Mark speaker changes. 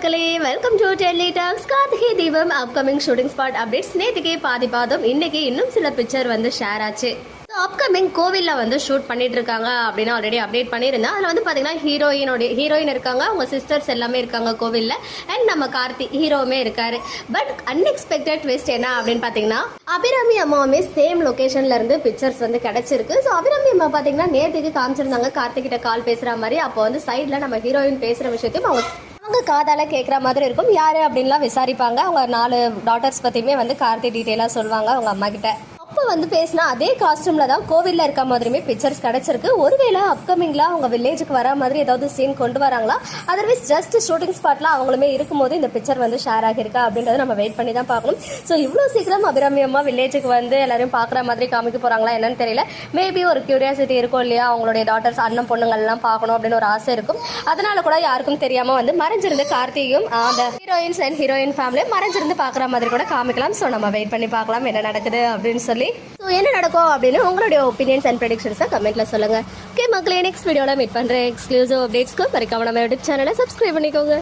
Speaker 1: மக்களே, welcome to Delhi talks. Karthigai Deepam upcoming shooting spot updates. நேற்றுக்கே பாதி பாதம், இன்னைக்கு இன்னும் சில பிக்சர் வந்து ஷேர் ஆச்சு. அப்கமிங் கோவிலில் வந்து ஷூட் பண்ணிட்டு இருக்காங்க அப்படின்னு ஆல்ரெடி அப்டேட் பண்ணியிருந்தேன். அதில் வந்து பார்த்தீங்கன்னா ஹீரோயின் இருக்காங்க, அவங்க சிஸ்டர்ஸ் எல்லாமே இருக்காங்க கோவிலில். அண்ட் நம்ம கார்த்தி ஹீரோவுமே இருக்காரு. பட் அன்எக்ஸ்பெக்டட் ட்விஸ்ட் என்ன அப்படின்னு பார்த்தீங்கன்னா, அபிராமி அம்மாவுமே சேம் லொக்கேஷன்ல இருந்து பிக்சர்ஸ் வந்து கிடைச்சிருக்கு. ஸோ அபிராமி அம்மா பார்த்தீங்கன்னா நேற்றுக்கு காமிச்சிருந்தாங்க கார்த்திகிட்ட கால் பேசுகிற மாதிரி. அப்போ வந்து சைடில் நம்ம ஹீரோயின் பேசுகிற விஷயத்தையும் அவங்க காதால கேட்குற மாதிரி இருக்கும். யாரு அப்படின்லாம் விசாரிப்பாங்க. அவங்க 4 டாட்டர்ஸ் பற்றியுமே வந்து கார்த்தி டீட்டெயிலாக சொல்லுவாங்க அவங்க அம்மா கிட்ட. அப்போ வந்து பேசினா அதே காஸ்டியூம்ல தான் கோவிலில் இருக்க மாதிரியுமே பிக்சர்ஸ் கிடைச்சிருக்கு. ஒருவேளை அப்கமிங்ல அவங்க வில்லேஜுக்கு வர மாதிரி ஏதாவது சீன் கொண்டு வராங்களா, அதர்வைஸ் ஜஸ்ட் ஷூட்டிங் ஸ்பாட்ல அவங்களுமே இருக்கும்போது இந்த பிக்சர் வந்து ஷேர் ஆகியிருக்கா அப்படின்றத நம்ம வெயிட் பண்ணி தான் பார்க்கணும். ஸோ இவ்வளோ சீக்கிரம் அபிராமி அம்மா வில்லேஜுக்கு வந்து எல்லாரும் பார்க்குற மாதிரி காமிக்க போறாங்களா என்னன்னு தெரியல. மேபி ஒரு கியூரியாசிட்டி இருக்கும் இல்லையா, அவங்களுடைய டாட்டர்ஸ் அண்ணன் பொண்ணுங்கள்லாம் பார்க்கணும் அப்படின்னு ஒரு ஆசை இருக்கும். அதனால கூட யாருக்கும் தெரியாம வந்து மறைஞ்சிருந்து கார்த்தியும் அந்த ஹீரோயின்ஸ் அண்ட் ஹீரோயின் ஃபேமிலியும் மறைஞ்சிருந்து பார்க்குற மாதிரி கூட காமிக்கலாம். ஸோ நம்ம வெயிட் பண்ணி பார்க்கலாம் என்ன நடக்குது அப்படின்னு சொல்லி. ஸோ என்ன நடக்கும் அப்படின்னு உங்களுடைய ஒப்பீனியன்ஸ் அண்ட் ப்ரெடிக்ஷன்ஸை கமெண்ட்ல சொல்லுங்க. ஓகே மக்களே, நெக்ஸ்ட் வீடியோவில் மீட் பண்ணுறேன். எக்ஸ்க்ளூசிவ் அப்டேட்ஸ்க்கு மறக்காம நம்ம யூடியூப் சேனலை சப்ஸ்கிரைப் பண்ணிக்கோங்க.